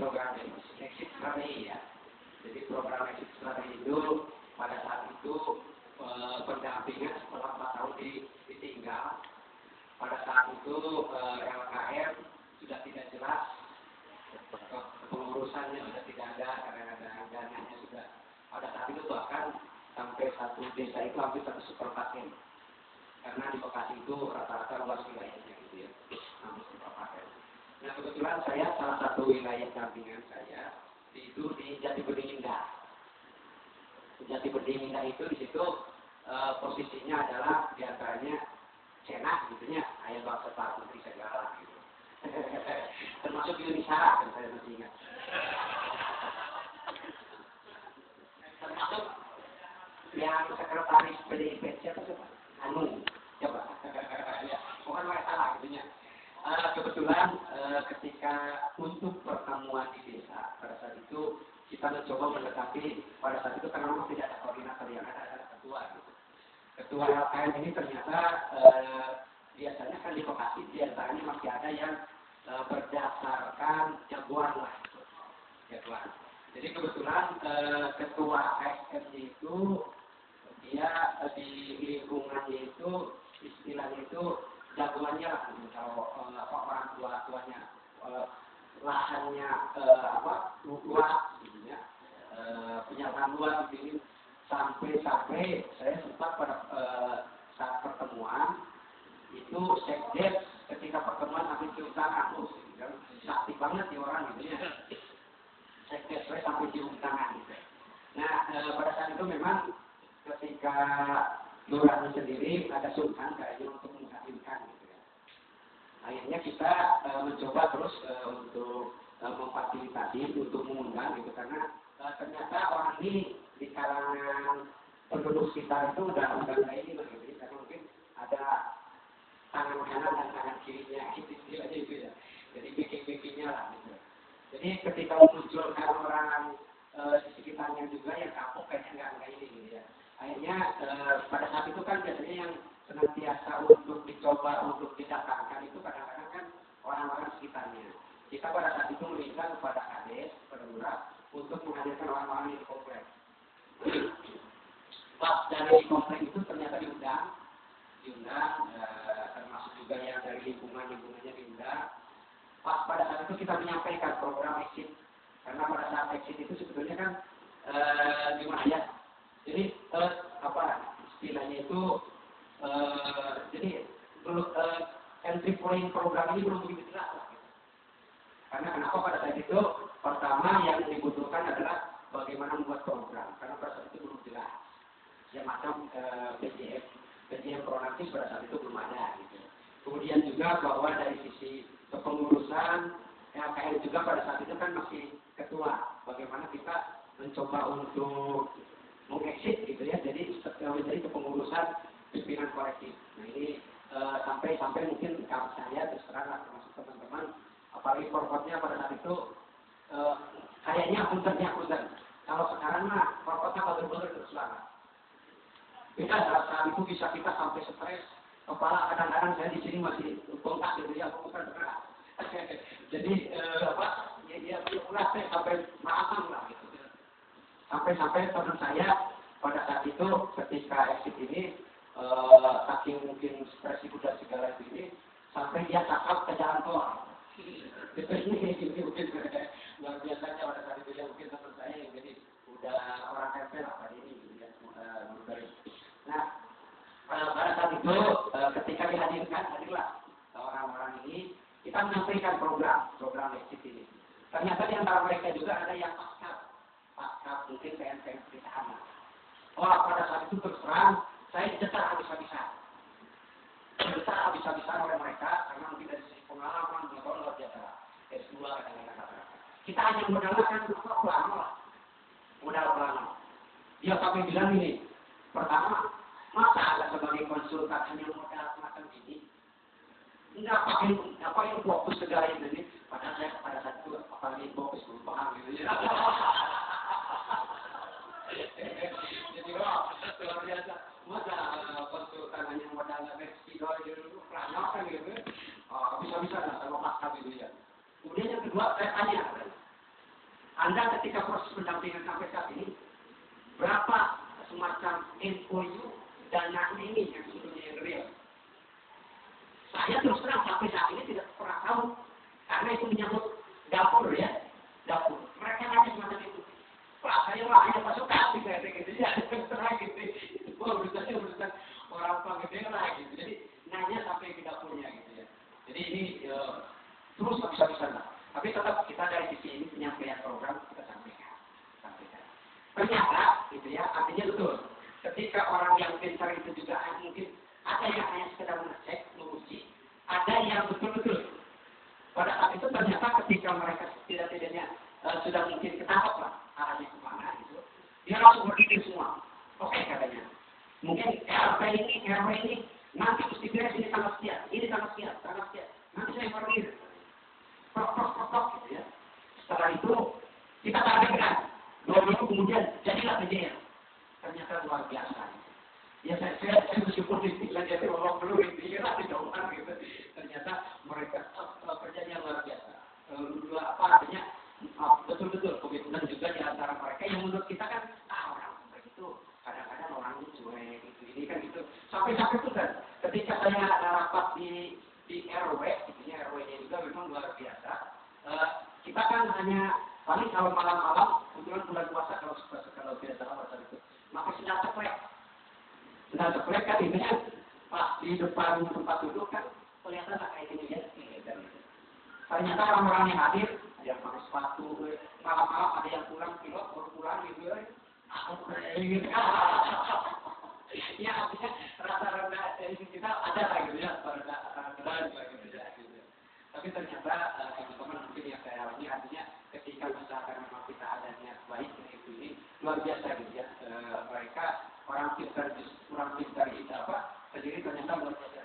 program exit strategi ya. Jadi program exit strategi itu pada saat itu pendampingan setelah 4 tahun ditinggal. Pada saat itu LKM sudah tidak jelas, pengurusannya sudah tidak ada karena dananya sudah. Pada saat itu bahkan sampai satu desa itu hampir 1/4. Karena di Bekasi itu rata-rata luas wilayahnya gitu ya, hampir 1/4. Nah kebetulan saya salah satu wilayah dampingan saya itu di Jatibening Indah. Jatibening Indah itu di situ posisinya adalah diantaranya Cenak gitunya, ayah bangsa Pak Putri segala gitu. Termasuk Yuni Sarah kan saya masih ingat. Termasuk yang sekretaris PDIP siapa coba? Anu, coba. Ya, bukan masalah gitunya. Kebetulan ketika untuk pertemuan di desa pada saat itu kita mencoba mendekati, pada saat itu karena memang tidak ada koordinator yang ada ketua gitu. Ketua LKM ini ternyata biasanya kan di Bekasi diantaranya masih ada yang berdasarkan jagoan lah, jagoan. Jadi kebetulan ketua ASN itu dia di lingkungannya itu istilahnya itu jagoannya lah, kalau orang tuanya lahannya luas, gitu ya, punya lahan luas di sini. Sampai saya sempat pada saat pertemuan itu sekdes ketika pertemuan sampai cium tangan, sakti banget di orang gitu ya. Sekdes saya sampai cium tangan gitu. Nah pada saat itu memang ketika lurahnya sendiri ada sungkan kayaknya untuk menghadirkan gitu ya. Akhirnya kita mencoba terus untuk memfasilitasi untuk mengundang gitu karena ternyata orang ini di kalangan penduduk sekitar itu udah kayak ini begitu karena mungkin ada tangan kanan dan tangan kirinya gitu istilahnya itu ya. Jadi bikin-bikinnya lah gitu. Jadi ketika memunculkan orang di sekitarnya juga yang kapok kayaknya nggak ini gitu ya. Akhirnya pada saat itu kan biasanya yang senantiasa untuk dicoba untuk didatangkan itu kadang-kadang kan orang-orang sekitarnya. Kita pada saat itu meminta kepada Kades, kepada Lurah untuk menghadirkan orang-orang di komplek. Pas dari komplek itu ternyata diundang, termasuk juga yang dari lingkungannya diundang. Pas pada saat itu kita menyampaikan program exit, karena pada saat exit itu sebetulnya kan gimana ya? Jadi istilahnya itu jadi entry point program ini belum begitu jelas lah. Gitu. Karena kenapa pada saat itu pertama yang dibutuhkan adalah bagaimana membuat program, karena pada saat itu belum jelas. Ya macam PJM proaktif pada saat itu belum ada gitu. Kemudian juga bahwa dari sisi kepengurusan LKM juga pada saat itu kan masih ketua. Bagaimana kita mencoba untuk mengexit gitu ya, jadi menjadi kepengurusan pimpinan kolektif. Nah ini sampai mungkin kalau saya terus terang termasuk teman-teman, apalagi forwardnya pada saat itu kayaknya punten. Kalau sekarang mah forwardnya benar-benar terus banget. Kita saat itu bisa kita sampai stres, kepala kadang-kadang saya di sini masih bengkak gitu ya, bukan berat. Jadi ya ulah saya sampai maafan lah gitu. Sampai teman saya pada saat itu ketika exit ini saking mungkin stres itu dan segala ini sampai dia cakap ke jalan tol. Ini mungkin luar biasanya pada saat itu ya mungkin teman saya yang jadi udah orang tempel apa ini gitu ya. Nah pada saat itu ketika hadirlah orang-orang ini kita menyampaikan program exit ini. Ternyata di antara mereka juga ada yang pasca mungkin PNPM pernikahan. Pada saat itu terus terang saya dicetar habis-habisan oleh mereka karena mungkin dari sisi pengalaman luar biasa S2 kadang-kadang. Kita hanya modalkan modal pelano. Dia sampai bilang ini, pertama, masa ada sebagai konsultan hanya modal semacam ini? Enggak pakai yang fokus segala ini. Padahal saya pada saat itu apalagi fokus paham gitu ya. Jadi luar biasa. Masa konsultan hanya modal investigator dulu pelano kan gitu. Bisa-bisa lah kalau pasca gitu ya. Kemudian yang kedua saya tanya, Anda ketika proses pendampingan sampai saat ini, berapa semacam MOU dana ini yang sebetulnya yang real? Saya terus terang sampai saat ini tidak pernah tahu, karena itu menyangkut dapur ya, dapur. Mereka nanya semacam itu. Pak, saya mah hanya masuk kasih kayak gitu ya, terang gitu. Itu urusan orang tua gede lah gitu. Jadi nanya sampai ke dapurnya gitu ya. Jadi ini terus habis-habisan lah. Tapi tetap kita dari sisi ini penyampaian program kita sampaikan. Ternyata, gitu ya, artinya betul. Ketika orang yang pintar itu juga mungkin ada yang hanya sekedar mengecek, menguji, ada yang betul-betul. Pada saat itu ternyata ketika mereka tidak-tidaknya sudah mungkin ketangkap lah arahnya kemana gitu, dia langsung berpikir semua. Oke katanya, mungkin RW ini nanti mesti beres ini sama sekian, ini sama sekian, sama sekian. Nanti saya koordinir. Prok gitu ya. Setelah itu kita targetkan 2 minggu kemudian jadilah PJL. Ternyata luar biasa. Ya saya bersyukur di lagi orang perlu dikira di jauhan gitu. Ternyata mereka kerjanya luar biasa. Artinya betul-betul komitmen juga di antara mereka yang menurut kita kan orang begitu kadang-kadang orang cuek gitu. Ini kan gitu. Sampai-sampai itu kan ketika saya rapat di RW, intinya RW-nya juga memang luar biasa. Kita kan hanya paling kalau malam-malam, kebetulan bulan puasa kalau tidak salah pada itu, maka sedang ceplek kan intinya pas di depan tempat duduk kan kelihatan kayak gini ya. Ternyata orang-orang yang hadir, ada yang pakai sepatu, malam-malam ada yang pulang pilot baru pulang gitu. Ya artinya rasa-rasa dari kita ada lah gitu ya, rasa-rasa gitu ya. Tapi ternyata teman-teman mungkin yang saya alami artinya ketika misalkan memang kita ada niat baik itu ini luar biasa gitu ya. Mereka orang pintar itu sendiri ternyata luar biasa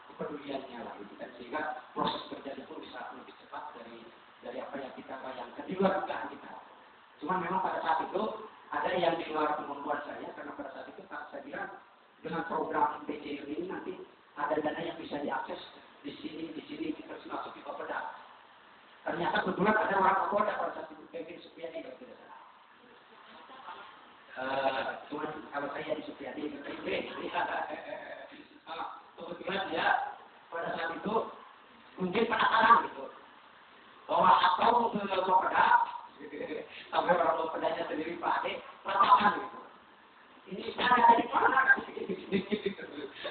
kepeduliannya lah gitu kan, sehingga proses kerja itu bisa lebih cepat dari apa yang kita bayangkan di luar dugaan kita. Cuma memang pada saat itu ada yang di luar kemampuan saya, karena pada saat itu saya bilang dengan program PJL ini nanti ada dana yang bisa diakses di sini kita masuk di Bapeda. Ternyata kebetulan ada orang Kapolda pada saat itu Kevin Supriyadi kalau tidak salah. Cuma kalau saya di Supriyadi kebetulan dia pada saat itu mungkin penasaran gitu bahwa atau ke Bapeda sampai orang Bapedanya sendiri Pak Ade lapangan gitu. Ini saya dari mana kan sedikit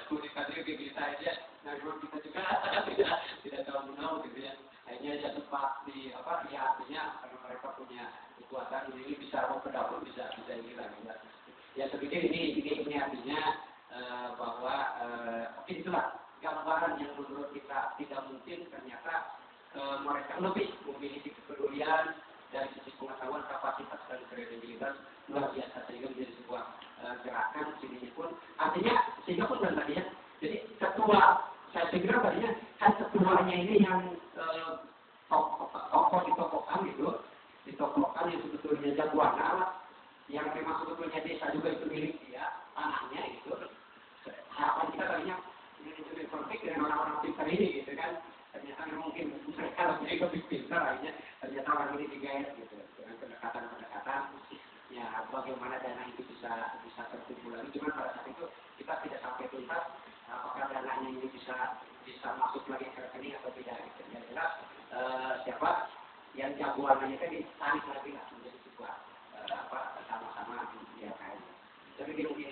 komunikasi kita aja. Nah, kita juga tidak tahu menau gitu ya. Akhirnya dia sempat ya artinya karena mereka punya kekuatan ini bisa Bapeda bisa hilang ya. Ya sedikit ini artinya bahwa itulah gambaran yang menurut kita tidak mungkin ternyata mereka lebih memiliki kepedulian dari sisi pengetahuan, kapasitas dan kredibilitas luar biasa sehingga menjadi sebuah gerakan sini pun artinya sehingga pun dan tadinya jadi ketua saya pikir tadinya kan ketuanya ini yang tokoh ditokohkan yang sebetulnya jagoan yang memang sebetulnya desa juga itu milik dia tanahnya gitu. Harapan kita tadinya manajemen konflik dengan orang-orang pintar ini gitu kan, ternyata mungkin mereka lebih pintar akhirnya ternyata orang ini digayat gitu dengan pendekatan ya bagaimana dana itu bisa terkumpul lagi. Cuma pada saat itu kita tidak sampai tuntas apakah dananya ini bisa masuk lagi ke rekening atau tidak gitu. Yang jelas siapa yang jagoannya kan ditarik lagi lah menjadi sebuah sama-sama ya kan. Jadi begini